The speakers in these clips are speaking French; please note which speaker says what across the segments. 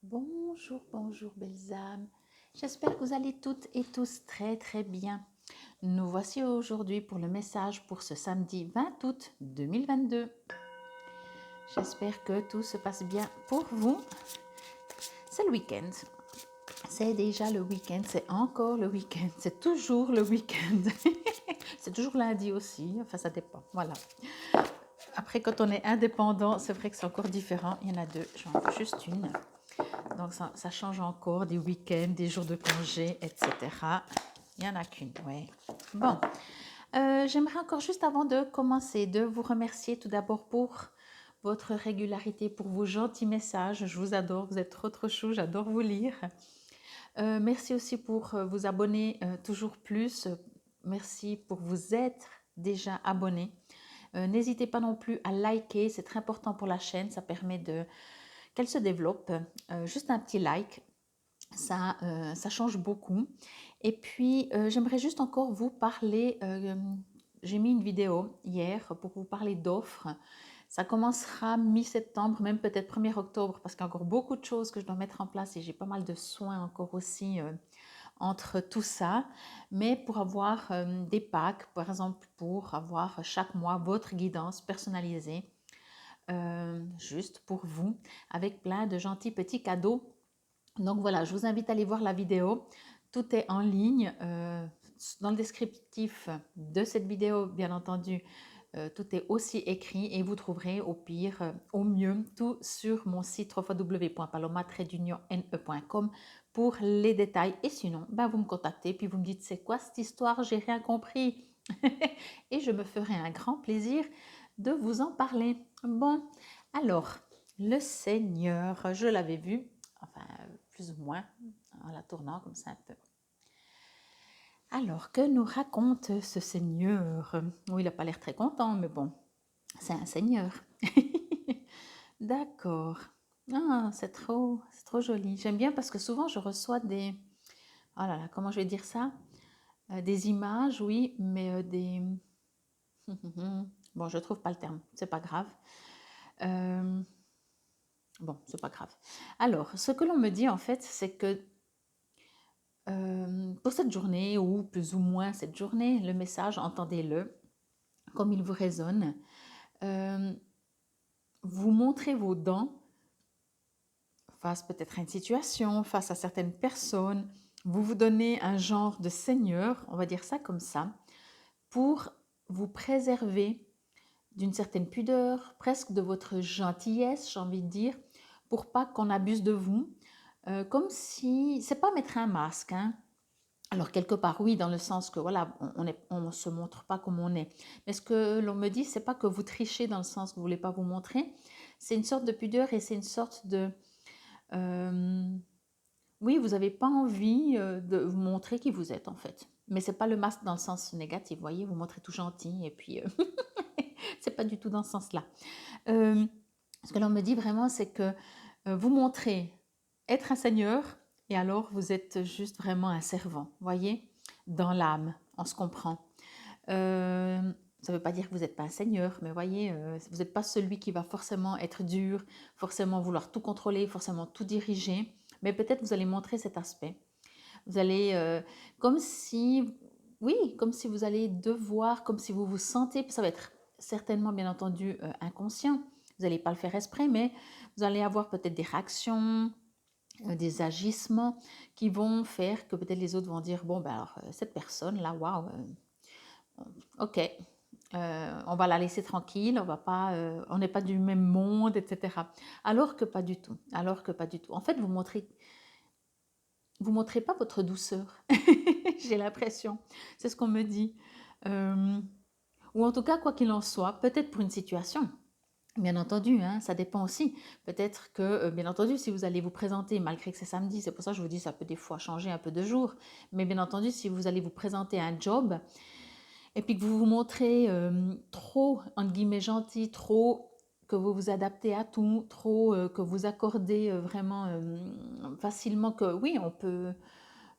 Speaker 1: Bonjour, bonjour belles âmes. J'espère que vous allez toutes et tous très très bien. Nous voici aujourd'hui pour le message pour ce samedi 20 août 2022. J'espère que tout se passe bien pour vous. C'est le week-end. C'est déjà le week-end, c'est encore le week-end, c'est toujours le week-end. C'est toujours lundi aussi, enfin ça dépend, voilà. Après quand on est indépendant, c'est vrai que c'est encore différent. Il y en a deux, j'en ai juste une. Donc ça change encore des week-ends, des jours de congé, etc. Il n'y en a qu'une, ouais. Bon, j'aimerais encore juste avant de commencer, de vous remercier tout d'abord pour votre régularité, pour vos gentils messages. Je vous adore, vous êtes trop chou, j'adore vous lire. Merci aussi pour vous abonner toujours plus. Merci pour vous être déjà abonné. N'hésitez pas non plus à liker, c'est très important pour la chaîne, ça permet qu'elle se développe. Juste un petit like, ça change beaucoup. Et puis, j'aimerais juste encore vous parler, j'ai mis une vidéo hier pour vous parler d'offres. Ça commencera mi-septembre, même peut-être 1er octobre, parce qu'il y a encore beaucoup de choses que je dois mettre en place et j'ai pas mal de soins encore aussi entre tout ça. Mais pour avoir des packs, par exemple, pour avoir chaque mois votre guidance personnalisée, juste pour vous, avec plein de gentils petits cadeaux. Donc voilà, je vous invite à aller voir la vidéo. Tout est en ligne. Dans le descriptif de cette vidéo, bien entendu, tout est aussi écrit et vous trouverez au pire, au mieux, tout sur mon site www.paloma-ne.com pour les détails. Et sinon, ben, vous me contactez puis vous me dites c'est quoi cette histoire, j'ai rien compris. Et je me ferai un grand plaisir de vous en parler. Bon, alors, le Seigneur, je l'avais vu, enfin plus ou moins, en la tournant comme ça un peu. Alors, que nous raconte ce Seigneur? Oui, il n'a pas l'air très content, mais bon, c'est un Seigneur. D'accord. Ah, c'est trop joli. J'aime bien parce que souvent je reçois des... Oh là là, comment je vais dire ça? Des images, oui, mais des... Bon, je trouve pas le terme, c'est pas grave. Bon, c'est pas grave. Alors, ce que l'on me dit en fait, c'est que pour cette journée, ou plus ou moins cette journée, le message, entendez-le comme il vous résonne. Vous montrez vos dents face peut-être à une situation, face à certaines personnes. Vous vous donnez un genre de seigneur, on va dire ça comme ça, pour vous préserver d'une certaine pudeur, presque de votre gentillesse, j'ai envie de dire, pour pas qu'on abuse de vous. Comme si, c'est pas mettre un masque, hein. Alors quelque part oui, dans le sens que voilà, on se montre pas comme on est. Mais ce que l'on me dit, c'est pas que vous trichez dans le sens que vous voulez pas vous montrer. C'est une sorte de pudeur et c'est une sorte de oui, vous n'avez pas envie de vous montrer qui vous êtes en fait. Mais c'est pas le masque dans le sens négatif, vous voyez, vous montrez tout gentil et puis c'est pas du tout dans ce sens-là. Ce que l'on me dit vraiment, c'est que vous montrez être un seigneur et alors vous êtes juste vraiment un servant, voyez, dans l'âme, on se comprend. Ça ne veut pas dire que vous n'êtes pas un seigneur, mais voyez, vous n'êtes pas celui qui va forcément être dur, forcément vouloir tout contrôler, forcément tout diriger, mais peut-être vous allez montrer cet aspect. Vous allez, comme si, oui, comme si vous allez devoir, comme si vous vous sentez, ça va être certainement bien entendu inconscient, vous n'allez pas le faire exprès, mais vous allez avoir peut-être des réactions, des agissements qui vont faire que peut-être les autres vont dire, bon, ben alors, cette personne-là, waouh, ok, on va la laisser tranquille, on n'est pas du même monde, etc. Alors que pas du tout, alors que pas du tout. En fait, vous montrez pas votre douceur, j'ai l'impression, c'est ce qu'on me dit. Ou en tout cas, quoi qu'il en soit, peut-être pour une situation. Bien entendu, hein, ça dépend aussi. Peut-être que, bien entendu, si vous allez vous présenter, malgré que c'est samedi, c'est pour ça que je vous dis ça peut des fois changer un peu de jour, mais bien entendu, si vous allez vous présenter à un job, et puis que vous vous montrez trop, entre guillemets, gentil, trop que vous vous adaptez à tout, trop que vous accordez vraiment facilement que oui, on peut,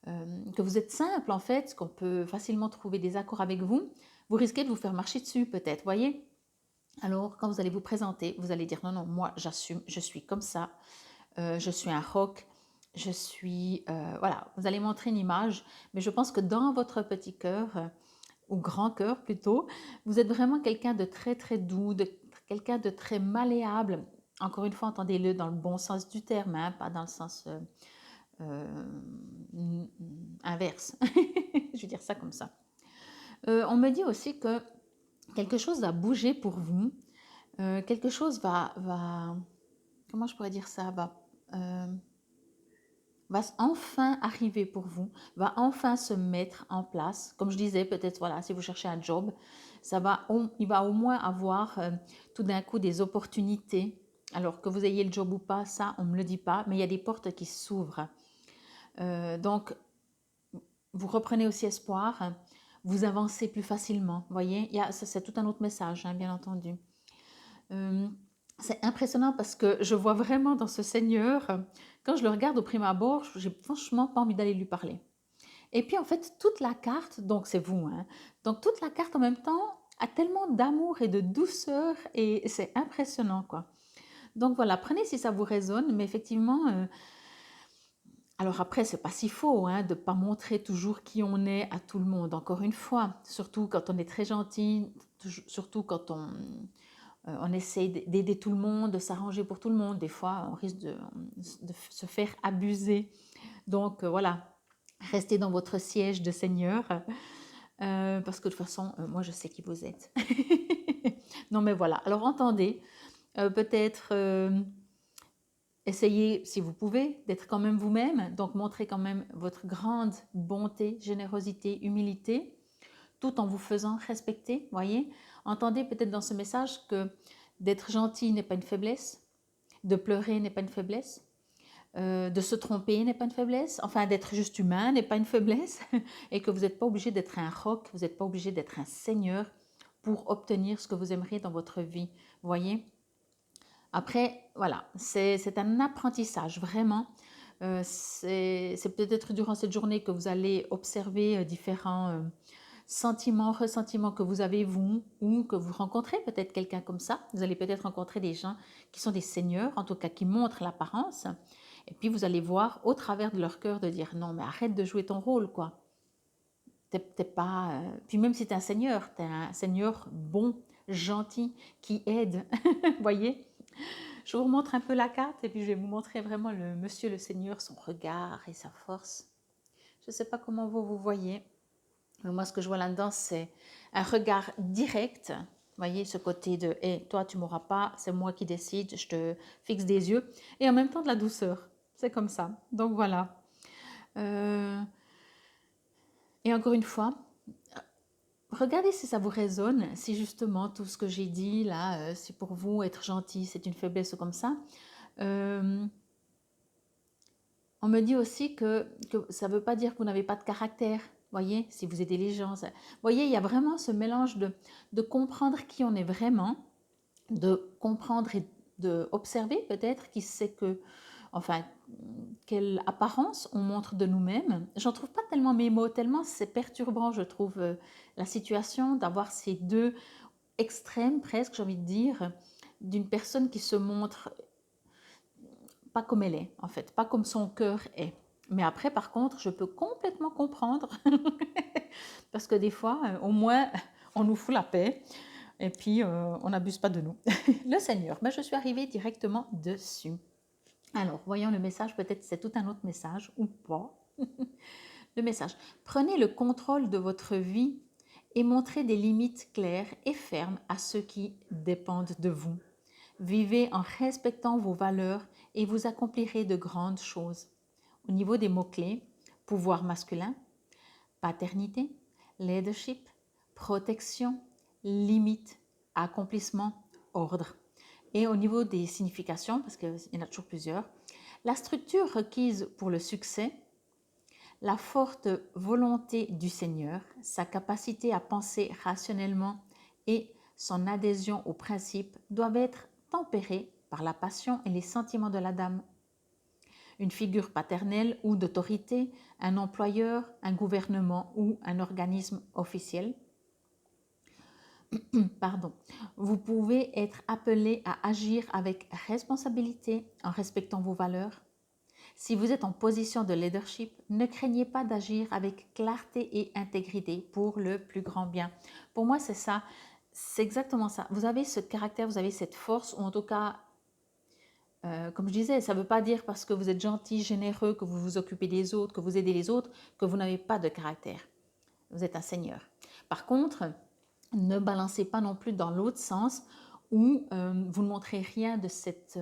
Speaker 1: que vous êtes simple en fait, qu'on peut facilement trouver des accords avec vous, vous risquez de vous faire marcher dessus peut-être, voyez. Alors quand vous allez vous présenter, vous allez dire non, non, moi j'assume, je suis comme ça, je suis un roc, je suis... voilà, vous allez montrer une image, mais je pense que dans votre petit cœur, ou grand cœur plutôt, vous êtes vraiment quelqu'un de très très doux, quelqu'un de très malléable. Encore une fois, entendez-le dans le bon sens du terme, hein, pas dans le sens euh, inverse. Je vais dire ça comme ça. On me dit aussi que quelque chose va bouger pour vous, quelque chose va, comment je pourrais dire ça, va enfin arriver pour vous, va enfin se mettre en place. Comme je disais, peut-être, voilà, si vous cherchez un job, il va au moins avoir tout d'un coup des opportunités. Alors que vous ayez le job ou pas, ça, on ne me le dit pas, mais il y a des portes qui s'ouvrent. Donc, vous reprenez aussi espoir, vous avancez plus facilement. Vous voyez, c'est tout un autre message, hein, bien entendu. C'est impressionnant parce que je vois vraiment dans ce Seigneur, quand je le regarde au prime abord, j'ai franchement pas envie d'aller lui parler. Et puis en fait, toute la carte, donc c'est vous, hein, donc toute la carte en même temps a tellement d'amour et de douceur et c'est impressionnant, quoi. Donc voilà, prenez si ça vous résonne, mais effectivement, alors après, c'est pas si faux, hein, de pas montrer toujours qui on est à tout le monde, encore une fois, surtout quand on est très gentil, surtout quand on essaie d'aider tout le monde, de s'arranger pour tout le monde. Des fois, on risque de se faire abuser. Donc voilà, restez dans votre siège de Seigneur, parce que de toute façon, moi je sais qui vous êtes. Non mais voilà, alors entendez, peut-être essayez, si vous pouvez, d'être quand même vous-même, donc montrez quand même votre grande bonté, générosité, humilité, tout en vous faisant respecter, voyez. Entendez peut-être dans ce message que d'être gentil n'est pas une faiblesse, de pleurer n'est pas une faiblesse, de se tromper n'est pas une faiblesse, enfin d'être juste humain n'est pas une faiblesse, et que vous n'êtes pas obligé d'être un roc, vous n'êtes pas obligé d'être un seigneur pour obtenir ce que vous aimeriez dans votre vie, voyez. Après, voilà, c'est un apprentissage, vraiment. C'est peut-être durant cette journée que vous allez observer différents sentiments, ressentiments que vous avez vous, ou que vous rencontrez peut-être quelqu'un comme ça. Vous allez peut-être rencontrer des gens qui sont des seigneurs, en tout cas qui montrent l'apparence. Et puis vous allez voir au travers de leur cœur de dire non, mais arrête de jouer ton rôle, quoi. T'es pas. Puis même si tu es un seigneur bon, gentil, qui aide. Voyez. Je vous remontre un peu la carte et puis je vais vous montrer vraiment le monsieur le Seigneur, son regard et sa force. Je ne sais pas comment vous voyez, mais moi ce que je vois là-dedans c'est un regard direct. Vous voyez ce côté de hey, toi tu m'auras pas, c'est moi qui décide, je te fixe des yeux et en même temps de la douceur. C'est comme ça. Donc voilà. Et encore une fois, regardez si ça vous résonne, si justement tout ce que j'ai dit là, si pour vous être gentil c'est une faiblesse ou comme ça. On me dit aussi que ça ne veut pas dire que vous n'avez pas de caractère. Voyez, si vous aidez les gens. Voyez, il y a vraiment ce mélange de comprendre qui on est vraiment, de comprendre et d'observer peut-être qui sait que, enfin, quelle apparence on montre de nous-mêmes. J'en trouve pas tellement mes mots, tellement c'est perturbant, je trouve, la situation d'avoir ces deux extrêmes presque, j'ai envie de dire, d'une personne qui se montre pas comme elle est, en fait, pas comme son cœur est. Mais après, par contre, je peux complètement comprendre, parce que des fois, au moins, on nous fout la paix, et puis on n'abuse pas de nous. Le Seigneur, ben, je suis arrivée directement dessus. Alors, voyons le message, peut-être c'est tout un autre message, ou pas. Le message, prenez le contrôle de votre vie et montrez des limites claires et fermes à ceux qui dépendent de vous. Vivez en respectant vos valeurs et vous accomplirez de grandes choses. Au niveau des mots-clés, pouvoir masculin, paternité, leadership, protection, limite, accomplissement, ordre. Et au niveau des significations, parce qu'il y en a toujours plusieurs, la structure requise pour le succès, la forte volonté du Seigneur, sa capacité à penser rationnellement et son adhésion aux principes doivent être tempérées par la passion et les sentiments de la dame. Une figure paternelle ou d'autorité, un employeur, un gouvernement ou un organisme officiel. pardon, vous pouvez être appelé à agir avec responsabilité en respectant vos valeurs. Si vous êtes en position de leadership, ne craignez pas d'agir avec clarté et intégrité pour le plus grand bien. Pour moi, c'est ça, c'est exactement ça. Vous avez ce caractère, vous avez cette force, ou en tout cas, comme je disais, ça ne veut pas dire parce que vous êtes gentil, généreux, que vous vous occupez des autres, que vous aidez les autres, que vous n'avez pas de caractère. Vous êtes un seigneur. Par contre, ne balancez pas non plus dans l'autre sens où vous ne montrez rien de cette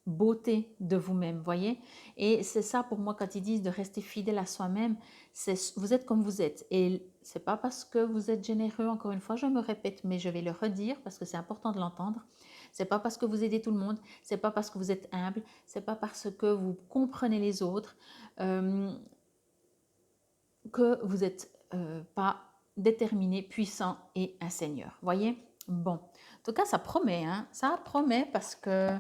Speaker 1: beauté de vous-même, voyez. Et c'est ça pour moi quand ils disent de rester fidèle à soi-même, vous êtes comme vous êtes. Et c'est pas parce que vous êtes généreux, encore une fois, je me répète, mais je vais le redire parce que c'est important de l'entendre. C'est pas parce que vous aidez tout le monde, c'est pas parce que vous êtes humble, c'est pas parce que vous comprenez les autres que vous n'êtes pas déterminé, puissant et un seigneur. Voyez? Bon, en tout cas, ça promet, hein? Ça promet parce que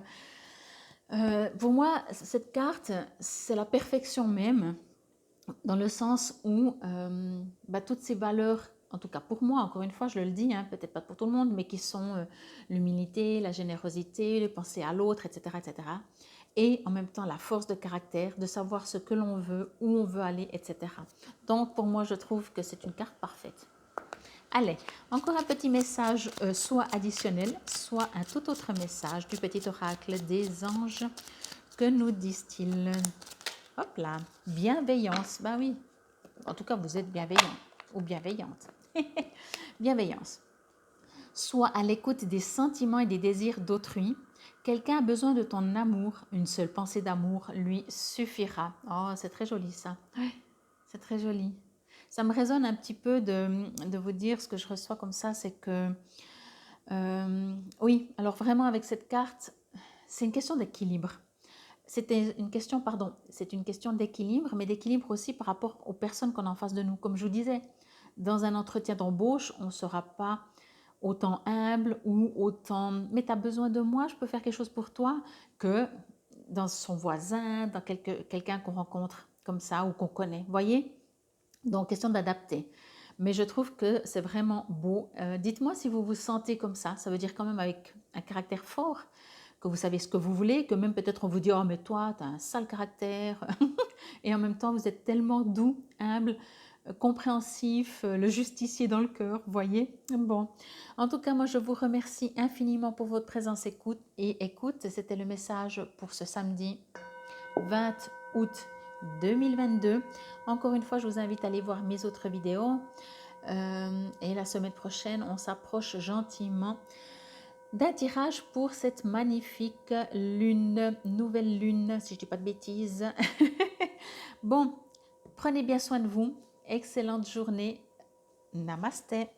Speaker 1: pour moi, cette carte, c'est la perfection même, dans le sens où toutes ces valeurs, en tout cas pour moi, encore une fois, je le dis, hein, peut-être pas pour tout le monde, mais qui sont l'humilité, la générosité, le penser à l'autre, etc., etc. Et en même temps, la force de caractère, de savoir ce que l'on veut, où on veut aller, etc. Donc, pour moi, je trouve que c'est une carte parfaite. Allez, encore un petit message, soit additionnel, soit un tout autre message du petit oracle des anges. Que nous disent-ils? Hop là, bienveillance. Ben oui, en tout cas, vous êtes bienveillant ou bienveillante. Bienveillance. Sois à l'écoute des sentiments et des désirs d'autrui. Quelqu'un a besoin de ton amour. Une seule pensée d'amour lui suffira. Oh, c'est très joli ça. C'est très joli. Ça me résonne un petit peu de vous dire ce que je reçois comme ça, c'est que oui, alors vraiment avec cette carte, c'est une question d'équilibre. C'est une question d'équilibre, mais d'équilibre aussi par rapport aux personnes qu'on a en face de nous. Comme je vous disais, dans un entretien d'embauche, on ne sera pas autant humble ou autant « mais tu as besoin de moi, je peux faire quelque chose pour toi » que dans son voisin, dans quelqu'un qu'on rencontre comme ça ou qu'on connaît. Voyez? Donc, question d'adapter. Mais je trouve que c'est vraiment beau. Dites-moi si vous vous sentez comme ça. Ça veut dire quand même avec un caractère fort, que vous savez ce que vous voulez, que même peut-être on vous dit « oh mais toi, tu as un sale caractère » et en même temps vous êtes tellement doux, humble, compréhensif, le justicier dans le cœur, voyez. Bon, en tout cas, moi je vous remercie infiniment pour votre présence et écoute. C'était le message pour ce samedi 20 août 2022. Encore une fois, je vous invite à aller voir mes autres vidéos. Et la semaine prochaine, on s'approche gentiment d'un tirage pour cette magnifique lune, nouvelle lune, si je ne dis pas de bêtises. Bon, prenez bien soin de vous. Excellente journée. Namasté.